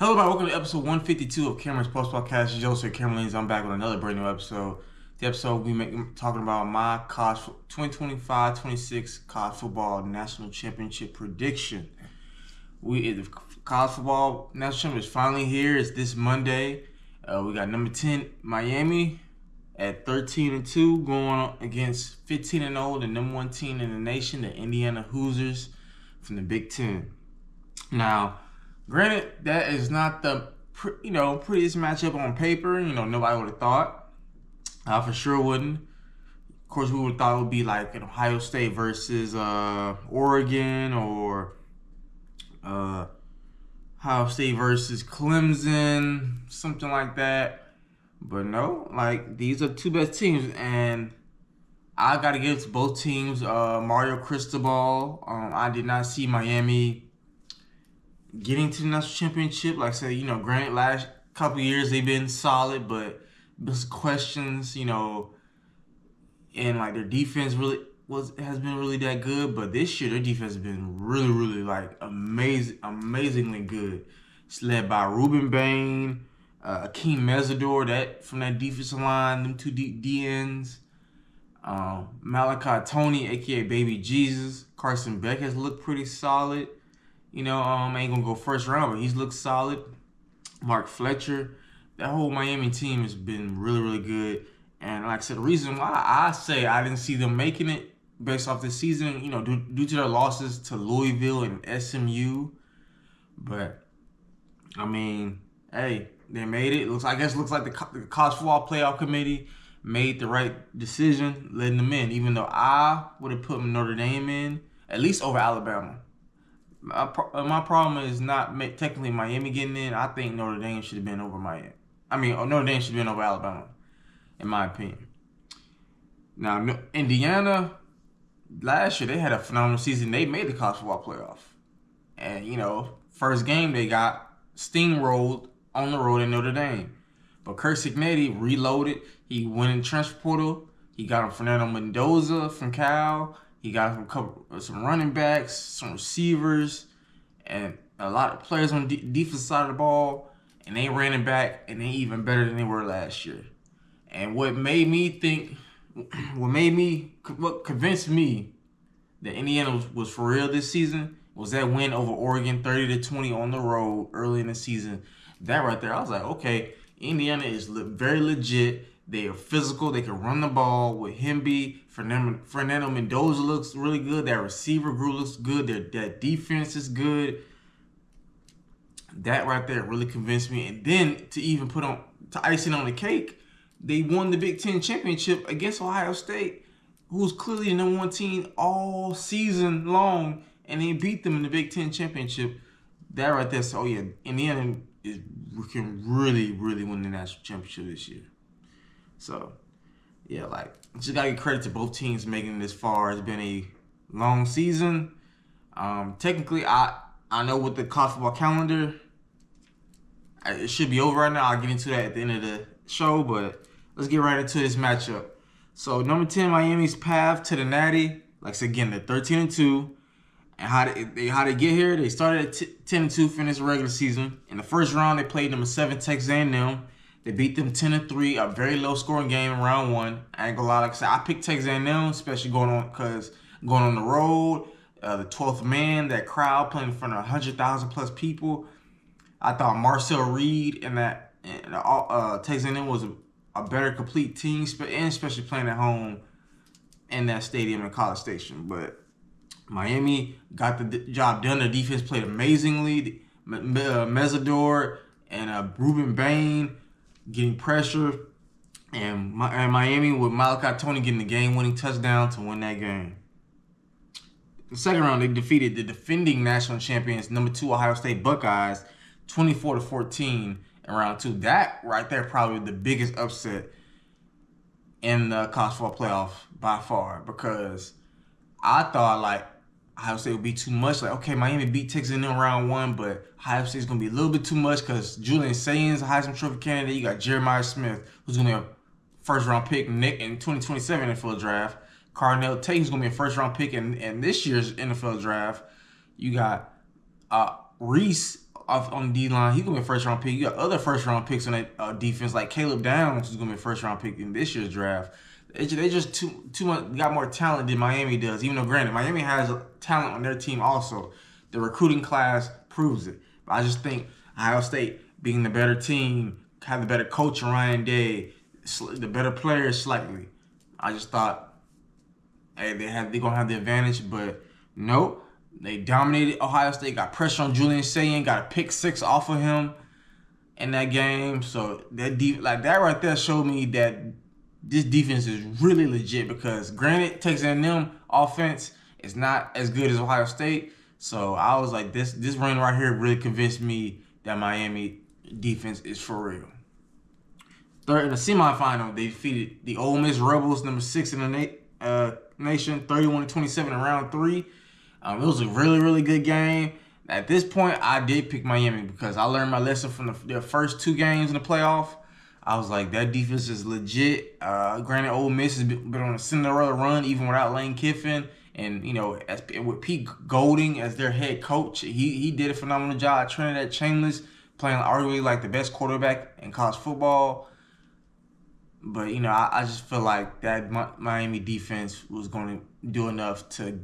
Hello, everybody. Welcome to episode 152 of Cameron's Post Podcast. Joseph Cameron. I'm back with another brand new episode. The episode talking about my college 2025-26 college football national championship prediction. The college football national championship is finally here. It's this Monday. We got number 10 Miami at 13-2 going against 15-0, the number one team in the nation, the Indiana Hoosiers from the Big Ten. Now, granted, that is not the prettiest matchup on paper. Nobody would have thought. I for sure wouldn't. Of course, we would have thought it would be like an Ohio State versus Oregon, or Ohio State versus Clemson, something like that. But no, these are two best teams, and I got to give it to both teams. Mario Cristobal. I did not see Miami getting to the national championship. Like I said, granted, last couple years they've been solid, but there's questions, and their defense has been really that good. But this year their defense has been really, really amazingly good. It's led by Ruben Bain, Akeem Mesidor, from that defensive line, them two DNs. Malachi Tony, aka Baby Jesus. Carson Beck has looked pretty solid. I ain't gonna go first round, but he's looked solid. Mark Fletcher. That whole Miami team has been really, really good. And like I said, the reason why I say I didn't see them making it based off this season, due to their losses to Louisville and SMU. But, hey, they made it. It looks like the College Football Playoff Committee made the right decision letting them in, even though I would have put Notre Dame in, at least over Alabama. My problem is not technically Miami getting in. I think Notre Dame should have been over Miami. Notre Dame should have been over Alabama, in my opinion. Now, Indiana, last year, they had a phenomenal season. They made the college football playoff. And, first game, they got steamrolled on the road in Notre Dame. But Kirk Cignetti reloaded. He went in transfer portal. He got him Fernando Mendoza from Cal. He got some running backs, some receivers, and a lot of players on the defensive side of the ball. And they ran it back, and they even better than they were last year. And what convinced me that Indiana was for real this season was that win over Oregon, 30-20 on the road early in the season. That right there, I was like, okay, Indiana is very legit. They are physical. They can run the ball with Hemby. Fernando Mendoza looks really good. That receiver group looks good. That defense is good. That right there really convinced me. And then to even to icing on the cake, they won the Big Ten championship against Ohio State, who's clearly the number one team all season long, and they beat them in the Big Ten championship. That right there, so yeah, Indiana can really, really win the national championship this year. So, yeah, just gotta give credit to both teams making it this far. It's been a long season. Technically, I know with the college football calendar, it should be over right now. I'll get into that at the end of the show, but let's get right into this matchup. So, number 10, Miami's path to the Natty. Like I said, again, they're 13-2. And how they get here? They started at 10-2, finished the regular season. In the first round, they played number 7 Texas A&M. They beat them 10-3, a very low-scoring game in round one. I ain't gonna lie, like I said, I picked Texas A&M, especially going on the road, the 12th man, that crowd playing in front of 100,000 plus people. I thought Marcel Reed and Texas A&M was a better complete team, and especially playing at home in that stadium in College Station. But Miami got the job done. The defense played amazingly. Mesidor and Ruben Bain getting pressure, and Miami with Malachi Tony getting the game-winning touchdown to win that game. In the second round, they defeated the defending national champions, number 2 Ohio State Buckeyes, 24-14 in round 2. That right there probably the biggest upset in the college football playoff by far, because I thought Ohio State would be too much. Okay, Miami beat Texas in round 1, but Ohio State's going to be a little bit too much because Julian Sains, a Heisman Trophy candidate. You got Jeremiah Smith, who's going to be a first-round pick in 2027 NFL draft. Carnell Tate, who's going to be a first-round pick in this year's NFL draft. You got Reese off on the D line. He's gonna be a first round pick. You got other first round picks on that defense, like Caleb Downs, who's gonna be a first round pick in this year's draft. They just too much got more talent than Miami does. Even though, granted, Miami has talent on their team also. The recruiting class proves it. But I just think Ohio State, being the better team, have the better coach, Ryan Day, the better players slightly. I just thought, hey, they're gonna have the advantage, but nope. They dominated Ohio State, got pressure on Julian Sayin, got a pick 6 off of him in that game. So that that right there showed me that this defense is really legit, because granted, Texas A&M offense is not as good as Ohio State. So I was like, this run right here really convinced me that Miami defense is for real. Third, in the semifinal, they defeated the Ole Miss Rebels, number 6 in the nation, 31-27 in round 3. It was a really, really good game. At this point, I did pick Miami because I learned my lesson from their first 2 games in the playoff. I was like, that defense is legit. Granted, Ole Miss has been on a Cinderella run even without Lane Kiffin. And, with Pete Golding as their head coach, he did a phenomenal job. Trinidad Chambers playing arguably like the best quarterback in college football. But, I just feel like that Miami defense was going to do enough to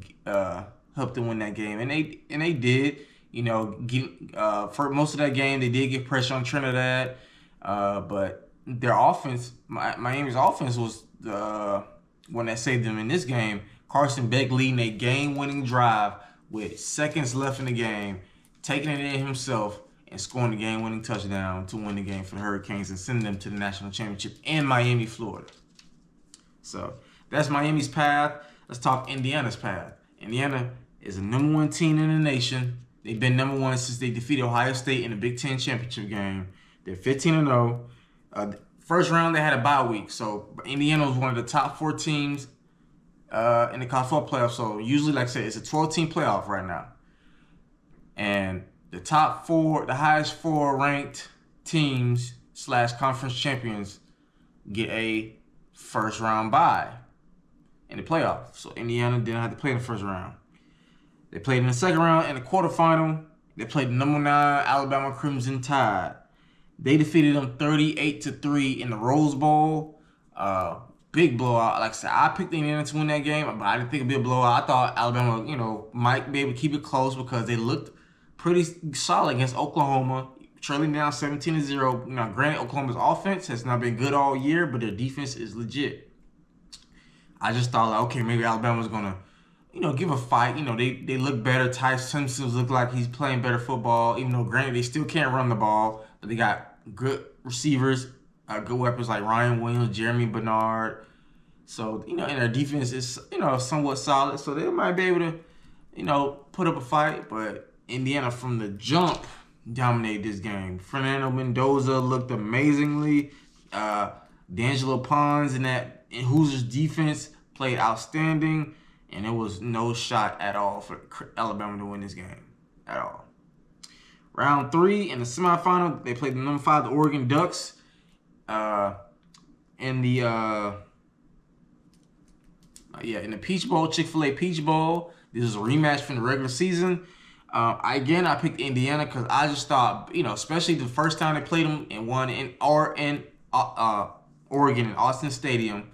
help them win that game. And they did. For most of that game, they did get pressure on Trinidad. But their offense, Miami's offense, was the one that saved them in this game. Carson Beck leading a game-winning drive with seconds left in the game, taking it in himself and scoring the game-winning touchdown to win the game for the Hurricanes and sending them to the national championship in Miami, Florida. So that's Miami's path. Let's talk Indiana's path. Indiana is the number 1 team in the nation. They've been number 1 since they defeated Ohio State in the Big Ten championship game. They're 15-0. First round, they had a bye week. So Indiana was one of the top 4 teams in the college football playoff. So usually, like I said, it's a 12-team playoff right now. And the top 4, the highest 4 ranked teams / conference champions get a first round bye in the playoff. So Indiana didn't have to play in the first round. They played in the second round in the quarterfinal. They played the number 9 Alabama Crimson Tide. They defeated them 38-3 in the Rose Bowl. Big blowout. Like I said, I picked Indiana to win that game, but I didn't think it'd be a blowout. I thought Alabama, might be able to keep it close because they looked pretty solid against Oklahoma, trailing down 17-0. Granted, Oklahoma's offense has not been good all year, but their defense is legit. I just thought, okay, maybe Alabama's gonna, give a fight. They look better. Ty Simpson look like he's playing better football, even though granted they still can't run the ball, but they got good receivers, good weapons like Ryan Williams, Jeremy Bernard. So, and their defense is, somewhat solid. So they might be able to, put up a fight. But Indiana from the jump dominated this game. Fernando Mendoza looked amazingly. D'Angelo Pons in Hoosiers defense played outstanding. And there was no shot at all for Alabama to win this game. At all. Round 3 in the semifinal, they played the number 5, the Oregon Ducks. In the Peach Bowl, Chick-fil-A Peach Bowl. This is a rematch from the regular season. I picked Indiana because I just thought, especially the first time they played them and won in Oregon in Austin Stadium,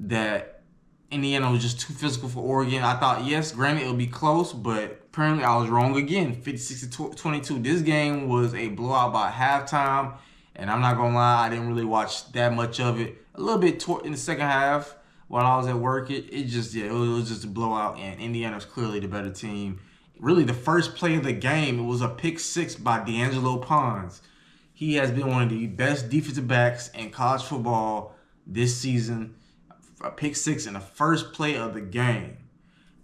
that Indiana was just too physical for Oregon. I thought, yes, granted, it would be close, but apparently I was wrong again. 56-22. This game was a blowout by halftime, and I'm not going to lie, I didn't really watch that much of it. A little bit in the second half while I was at work. It was just a blowout, and Indiana's clearly the better team. Really, the first play of the game, it was a pick 6 by D'Angelo Pons. He has been one of the best defensive backs in college football this season. A pick 6 in the first play of the game.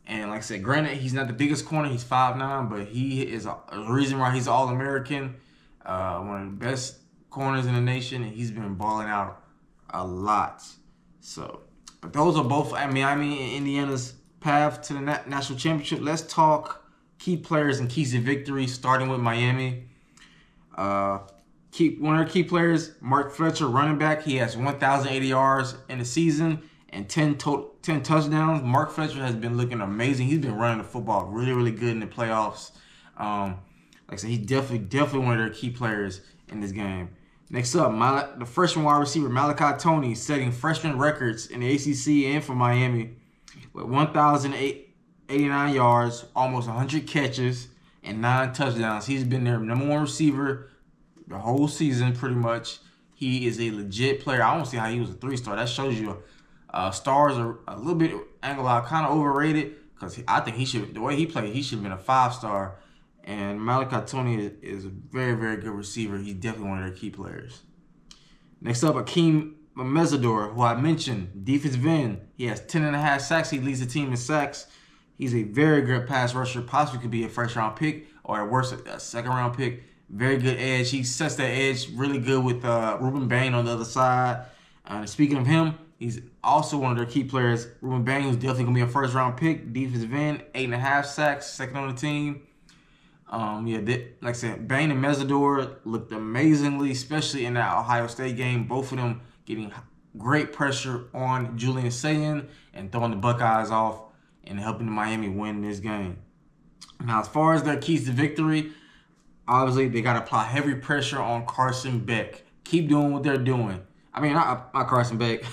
And like I said, granted, he's not the biggest corner. He's 5'9", but he is a reason why he's All-American. One of the best corners in the nation, and he's been balling out a lot. So, but those are both Miami and Indiana's path to the national championship. Let's talk key players and keys to victory, starting with Miami. One of their key players, Mark Fletcher, running back. He has 1,080 yards in the season and 10 touchdowns. Mark Fletcher has been looking amazing. He's been running the football really, really good in the playoffs. Like Like I said, he's definitely one of their key players in this game. Next up, the freshman wide receiver Malachi Tony setting freshman records in the ACC and for Miami with 1,089 yards, almost 100 catches, and 9 touchdowns. He's been their number one receiver the whole season, pretty much. He is a legit player. I don't see how he was a 3-star. That shows you stars are a little bit kind of overrated because I think the way he played, he should have been a 5-star. And Malachi Tony is a very, very good receiver. He's definitely one of their key players. Next up, Akeem Mesidor, who I mentioned, defensive end. He has 10.5 sacks. He leads the team in sacks. He's a very good pass rusher. Possibly could be a first-round pick or at worst a second-round pick. Very good edge. He sets that edge really good with Ruben Bain on the other side. Speaking of him, he's also one of their key players. Ruben Bain, who's definitely going to be a first-round pick. Defensive end, 8.5 sacks, second on the team. Like I said, Bain and Mesidor looked amazingly, especially in that Ohio State game. Both of them getting great pressure on Julian Sayin and throwing the Buckeyes off and helping Miami win this game. Now, as far as their keys to victory, obviously they got to apply heavy pressure on Carson Beck. Keep doing what they're doing. I mean, not Carson Beck.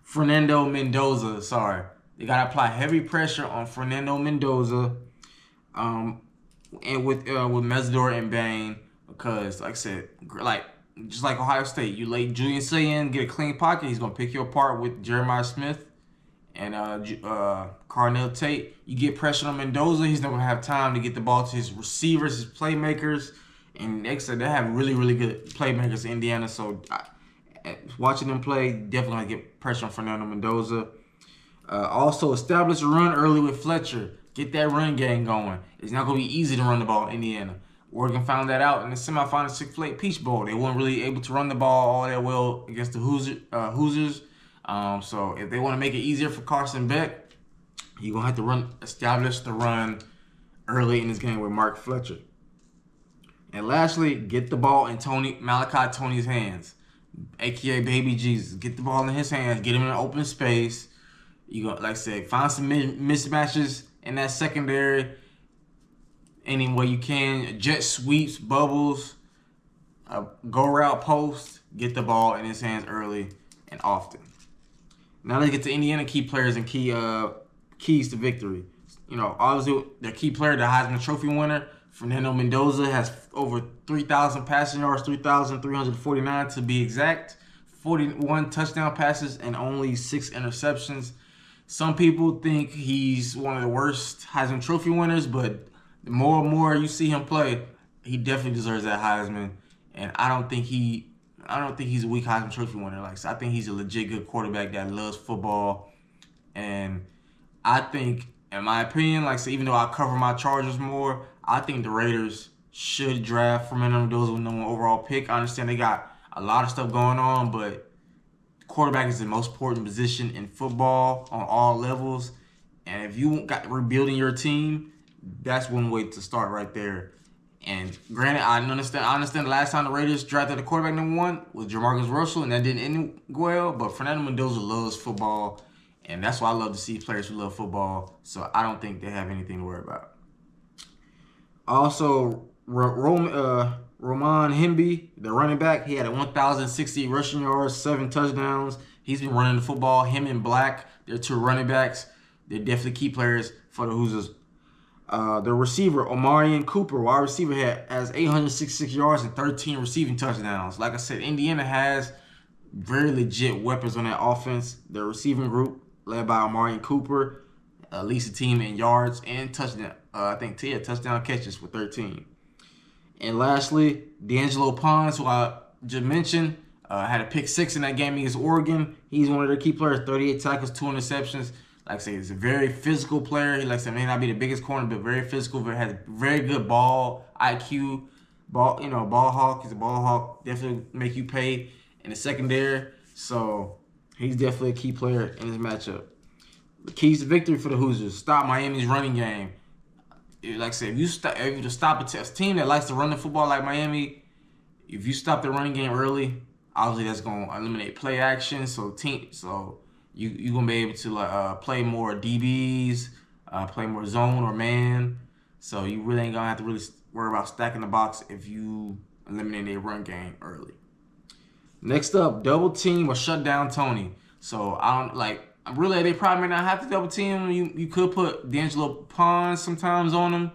Fernando Mendoza, sorry. They got to apply heavy pressure on Fernando Mendoza. And with Mesidor and Bain, because like I said, just like Ohio State, you let Julian Sayin get a clean pocket, he's gonna pick you apart with Jeremiah Smith and Carnell Tate. You get pressure on Mendoza, he's not gonna have time to get the ball to his receivers, his playmakers, and like I said, they have really, really good playmakers in Indiana. So watching them play, definitely gonna get pressure on Fernando Mendoza. Also, establish a run early with Fletcher. Get that run game going. It's not going to be easy to run the ball in Indiana. Oregon found that out in the semifinal Chick-fil-A Peach Bowl. They weren't really able to run the ball all that well against the Hoosiers. So if they want to make it easier for Carson Beck, you're going to have to establish the run early in this game with Mark Fletcher. And lastly, get the ball in Malachi Tony's hands, a.k.a. Baby Jesus. Get the ball in his hands. Get him in an open space. You go, like I said, find some mismatches in that secondary any way you can. Jet sweeps, bubbles, go route post, get the ball in his hands early and often. Now let's get to Indiana key players and keys to victory. Obviously their key player, the Heisman Trophy winner, Fernando Mendoza, has over 3,000 passing yards, 3,349 to be exact, 41 touchdown passes and only 6 interceptions. Some people think he's one of the worst Heisman Trophy winners, but the more and more you see him play, he definitely deserves that Heisman. And I don't think he's a weak Heisman Trophy winner. Like, so I think he's a legit good quarterback that loves football. And I think, in my opinion, like, so even though I cover my Chargers more, I think the Raiders should draft Fernando Mendoza with number 1 overall pick. I understand they got a lot of stuff going on, but quarterback is the most important position in football on all levels. And if you got rebuilding your team, that's one way to start right there. And granted, I understand the last time the Raiders drafted a quarterback number 1 was Jamarcus Russell, and that didn't end well. But Fernando Mendoza loves football, and that's why I love to see players who love football. So I don't think they have anything to worry about. Also, Roman Hemby, the running back, he had a 1,060 rushing yards, 7 touchdowns. He's been running the football. Him and Black, they're 2 running backs. They're definitely key players for the Hoosiers. The receiver, Omarion Cooper, wide receiver, has 866 yards and 13 receiving touchdowns. Like I said, Indiana has very legit weapons on that offense. The receiving group, led by Omarion Cooper, leads the team in yards and touchdown. Touchdown catches with 13. And lastly, D'Angelo Pons, who I just mentioned, had a pick 6 in that game against Oregon. He's one of their key players, 38 tackles, 2 interceptions. Like I say, he's a very physical player. He may not be the biggest corner, but very physical. But has very good ball IQ. Ball hawk. He's a ball hawk. Definitely make you pay in the secondary. So he's definitely a key player in this matchup. The keys to victory for the Hoosiers: stop Miami's running game. Like I said, if you stop a team that likes to run the football like Miami, if you stop the running game early, obviously that's going to eliminate play action. So you're going to be able to play more DBs, play more zone or man. So you really ain't going to have to really worry about stacking the box if you eliminate a run game early. Next up, double team or shut down Tony. So I don't like. Really, they probably may not have to double team. You could put D'Angelo Pons sometimes on him,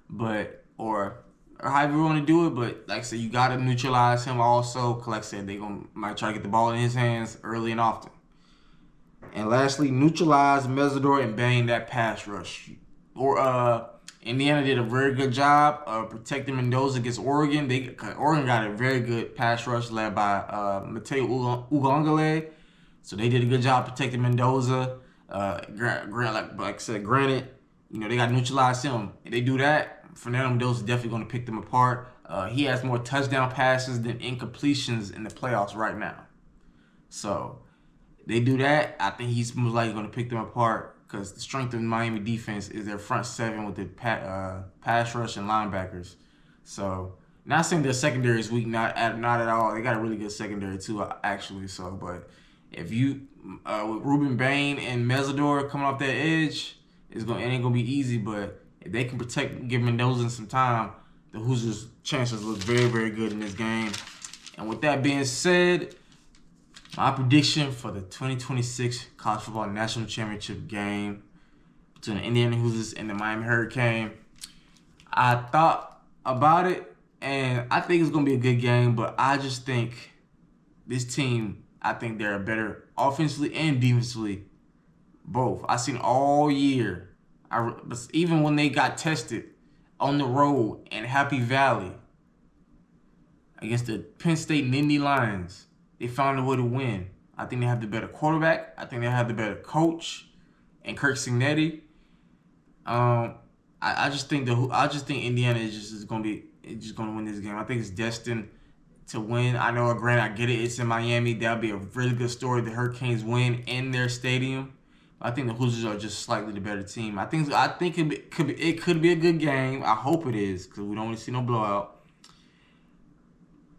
but or however you want to do it. But like I said, you gotta neutralize him also. Cause like I said, they might try to get the ball in his hands early and often. And lastly, neutralize Mesidor and bang that pass rush. Or Indiana did a very good job of protecting Mendoza against Oregon. Oregon got a very good pass rush led by Mateo Ugongale. So they did a good job protecting Mendoza. Like I said, granted, they got to neutralize him. If they do that, Fernando Mendoza is definitely going to pick them apart. He has more touchdown passes than incompletions in the playoffs right now. So they do that, I think he's most likely going to pick them apart because the strength of the Miami defense is their front seven with the pass rush and linebackers. So not saying their secondary is weak, not at all. They got a really good secondary too, actually. So, but if you with Ruben Bain and Mesidor coming off that edge, it ain't gonna be easy. But if they can give Mendoza some time, the Hoosiers' chances look very, very good in this game. And with that being said, my prediction for the 2026 College Football National Championship game between the Indiana Hoosiers and the Miami Hurricane, I thought about it, and I think it's going to be a good game, but I just think this team, I think they're better offensively and defensively, both. I've seen all year, even when they got tested on the road in Happy Valley against the Penn State Nittany Lions, they found a way to win. I think they have the better quarterback. I think they have the better coach, and Kirk Cignetti. I just think Indiana is going to win this game. I think it's destined to win. I know, granted, I get it. It's in Miami. That'll be a really good story. The Hurricanes win in their stadium. I think the Hoosiers are just slightly the better team. I think it could be a good game. I hope it is because we don't want to see no blowout.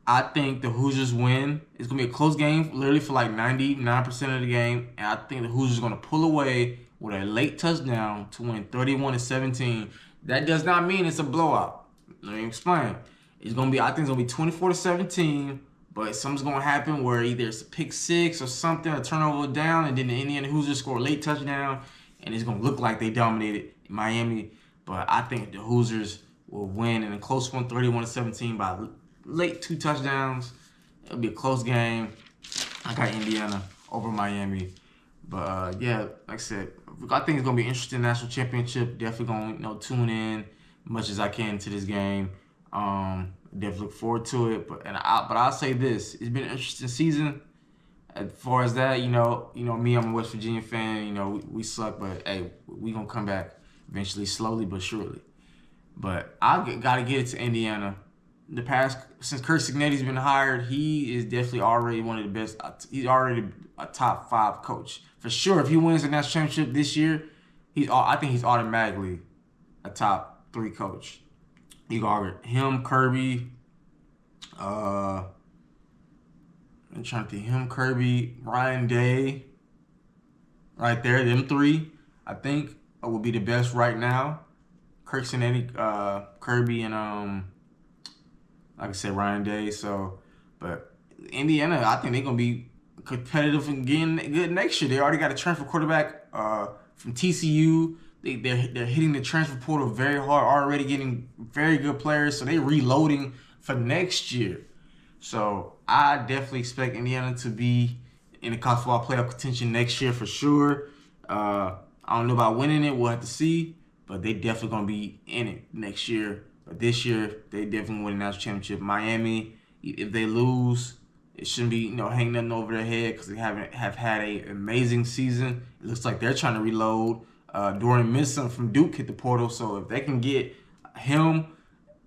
I think the Hoosiers win. It's going to be a close game, literally for like 99% of the game. And I think the Hoosiers are going to pull away with a late touchdown to win 31-17. That does not mean it's a blowout. Let me explain. I think it's going to be 24-17, but something's going to happen where either it's a pick six or something, a turnover down, and then the Indiana Hoosiers score a late touchdown, and it's going to look like they dominated Miami. But I think the Hoosiers will win in a close one, 31-17 by late 2 touchdowns. It'll be a close game. I got Indiana over Miami. But yeah, like I said, I think it's gonna be an interesting national championship. Definitely gonna tune in much as I can to this game. Definitely look forward to it. But I'll say this: it's been an interesting season. As far as that, me, I'm a West Virginia fan. We suck, but hey, we gonna come back eventually, slowly but surely. But I gotta get it to Indiana. The past, since Kirk Cignetti's been hired, he is definitely already one of the best. He's already a top 5 coach for sure. If he wins the national championship this year, I think he's automatically a top 3 coach. You can argue him, Kirby. I'm trying to think. Him, Kirby, Ryan Day. Right there, them 3, I think, would be the best right now. Kirk Cignetti, Kirby, and like I said, Ryan Day. So, but Indiana, I think they're gonna be competitive again good next year. They already got a transfer quarterback from TCU. They're hitting the transfer portal very hard, already getting very good players. So they're reloading for next year. So I definitely expect Indiana to be in the college football playoff contention next year for sure. I don't know about winning it. We'll have to see. But they definitely gonna be in it next year. But this year, they definitely win the national championship. Miami, if they lose, it shouldn't be hanging nothing over their head because they have had an amazing season. It looks like they're trying to reload. Dorian Minson from Duke hit the portal, so if they can get him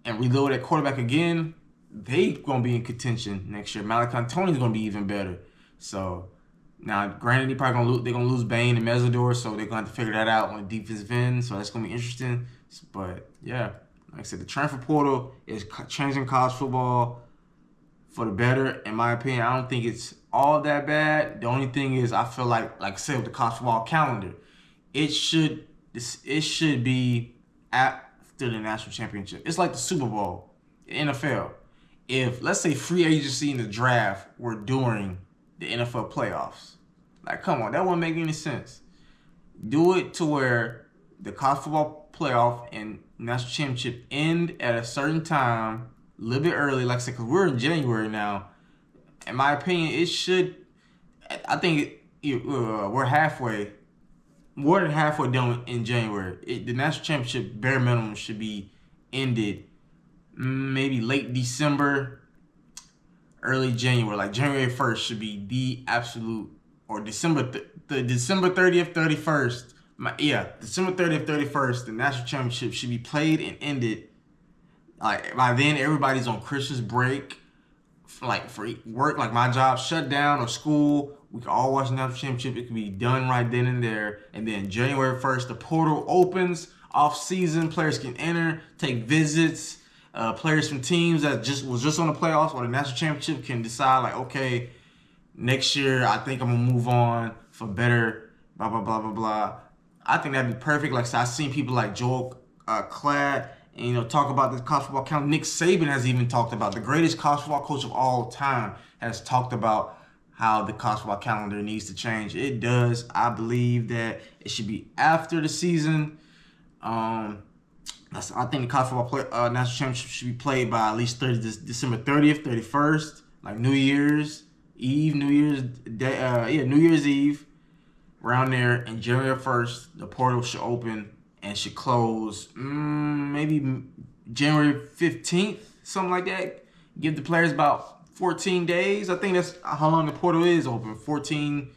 and reload at quarterback again, they gonna be in contention next year. Malachi Tony's gonna be even better. So now, granted, they're gonna lose Bain and Mesidor, so they're gonna have to figure that out on the defensive end. So that's gonna be interesting. But yeah. Like I said, the transfer portal is changing college football for the better. In my opinion, I don't think it's all that bad. The only thing is, I feel like I said, with the college football calendar, it should be after the national championship. It's like the Super Bowl, the NFL. If, let's say, free agency and the draft were during the NFL playoffs, like, come on, that wouldn't make any sense. Do it to where the college football playoff and national championship end at a certain time, a little bit early, like I said, because we're in January now. In my opinion, it should. I think we're halfway, more than halfway done in January. The national championship bare minimum should be ended maybe late December, early January. Like January 1st should be the absolute, or December 30th, 31st. December 30th, 31st, the national championship should be played and ended. Like by then, everybody's on Christmas break. Like for work, like my job shut down or school, we can all watch the national championship. It can be done right then and there. And then January 1st, the portal opens, off season, players can enter, take visits. Players from teams that was just on the playoffs or the national championship can decide like, okay, next year I think I'm gonna move on for better, blah blah blah blah blah. I think that'd be perfect. Like so I've seen people like Joel Klatt. And, talk about the college football calendar. Nick Saban has even talked about, the greatest college football coach of all time has talked about how the college football calendar needs to change. It does. I believe that it should be after the season. I think the college football national championship should be played by at least December 30th, 31st, like New Year's Eve, New Year's Day, New Year's Eve, around there. And January 1st, the portal should open and should close maybe January 15th, something like that. Give the players about 14 days. I think that's how long the portal is open, 14,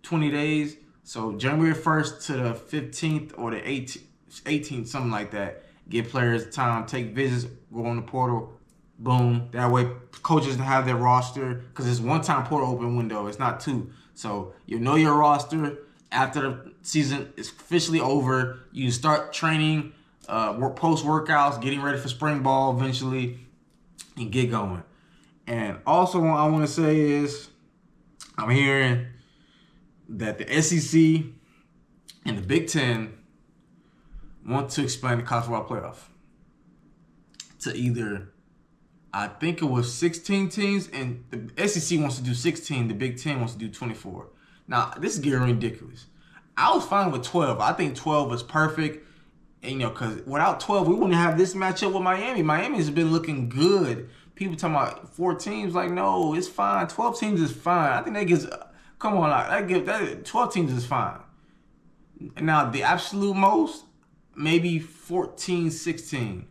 20 days. So January 1st to the 15th or the 18th, something like that. Give players time, take visits, go on the portal, boom. That way coaches have their roster, because it's one-time portal open window. It's not two. So you know your roster. After the season is officially over, you start training, post-workouts, getting ready for spring ball eventually, and get going. And also what I want to say is I'm hearing that the SEC and the Big Ten want to expand the college football playoff to either, I think it was 16 teams, and the SEC wants to do 16, the Big Ten wants to do 24. Now, this is getting ridiculous. I was fine with 12. I think 12 is perfect. And, because without 12, we wouldn't have this matchup with Miami. Miami has been looking good. People talking about 4 teams, like, no, it's fine. 12 teams is fine. I think that gives, 12 teams is fine. Now, the absolute most, maybe 14, 16.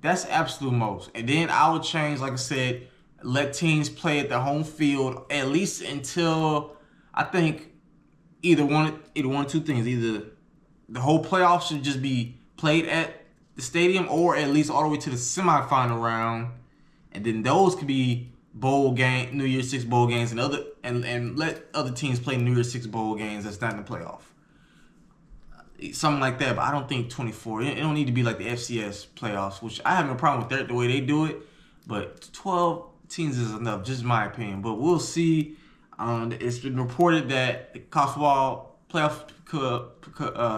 That's absolute most. And then I would change, like I said, let teams play at their home field, at least until, I think, either one or two things. Either the whole playoffs should just be played at the stadium, or at least all the way to the semifinal round, and then those could be bowl game, New Year's Six bowl games, and let other teams play New Year's Six bowl games that's not in the playoff. Something like that, but I don't think 24. It don't need to be like the FCS playoffs, which I have no problem with the way they do it, but 12 teams is enough, just my opinion. But we'll see. It's been reported that the college football playoff,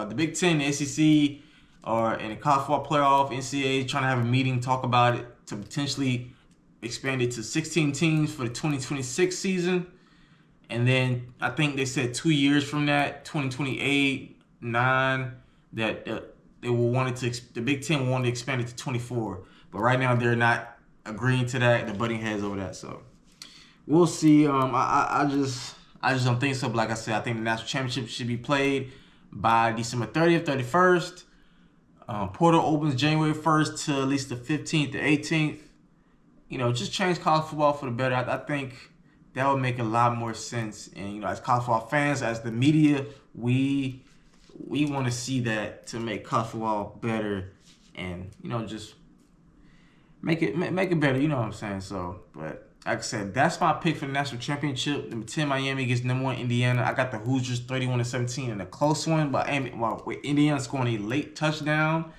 the Big Ten, the SEC, or in the college football playoff, NCAA trying to have a meeting, talk about it to potentially expand it to 16 teams for the 2026 season. And then I think they said 2 years from that, 2028, 9, that they will want it to. The Big Ten will want to expand it to 24. But right now they're not agreeing to that. They're butting heads over that. So we'll see. I just don't think so. But like I said, I think the national championship should be played by December 30th, 31st. Portal opens January 1st to at least the 15th, the 18th. Just change college football for the better. I think that would make a lot more sense. And as college football fans, as the media, we want to see that to make college football better, and just make it better. You know what I'm saying? So, but like I said, that's my pick for the national championship. Number 10, Miami against number 1, Indiana. I got the Hoosiers 31-17 in a close one, but with Indiana scoring a late touchdown.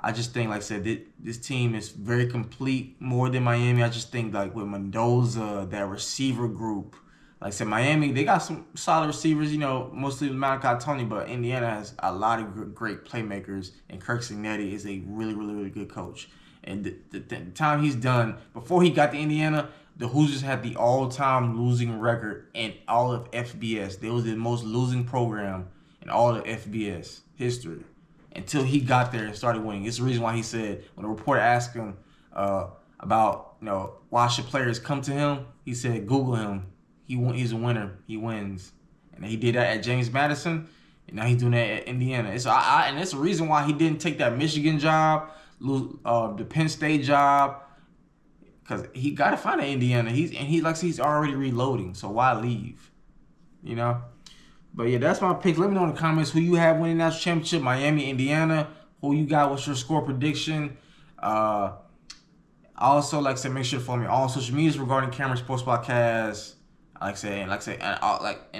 I just think, like I said, this team is very complete, more than Miami. I just think, like, with Mendoza, that receiver group, Like I said, Miami, they got some solid receivers, you know, mostly Malachi Tony, but Indiana has a lot of great playmakers, and Kirk Cignetti is a really, really, really good coach. And the time he's done, before he got to Indiana, the Hoosiers had the all-time losing record in all of FBS. They was the most losing program in all of FBS history until he got there and started winning. It's the reason why he said, when a reporter asked him about, you know, why should players come to him, he said, Google him. He's a winner. He wins. And he did that at James Madison, and now he's doing that at Indiana. And it's the reason why he didn't take that Michigan job, the Penn State job, because he got to find an Indiana. He's already reloading, so why leave? You know? But yeah, that's my pick. Let me know in the comments who you have winning national championship, Miami, Indiana. Who you got? What's your score prediction? Also, like I said, make sure to follow me on all social medias regarding Cameron Sports Podcast. And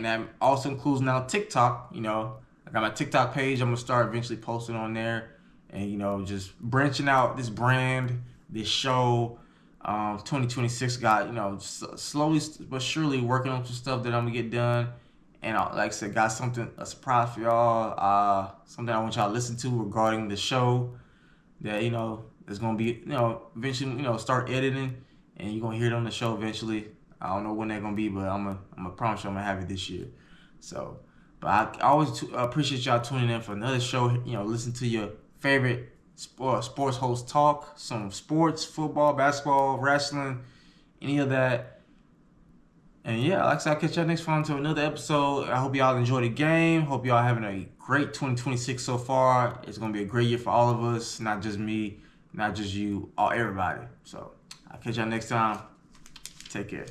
that also includes now TikTok. You know, I got my TikTok page. I'm gonna start eventually posting on there, and you know, just branching out this brand, this show. 2026 got, you know, slowly but surely working on some stuff that I'm gonna get done, and like I said, got a surprise for y'all. Something I want y'all to listen to regarding the show that, you know, is gonna be, you know, eventually, you know, start editing, and you're gonna hear it on the show eventually. I don't know when that's gonna be, but I'm gonna promise you I'm gonna have it this year. So, but I always appreciate y'all tuning in for another show. You know, listen to your favorite sports host talk, some sports, football, basketball, wrestling, any of that. And yeah, like I said, I'll catch y'all next time to another episode. I hope y'all enjoy the game. Hope y'all having a great 2026 so far. It's gonna be a great year for all of us, not just me, not just you, everybody. So I'll catch y'all next time. Take care.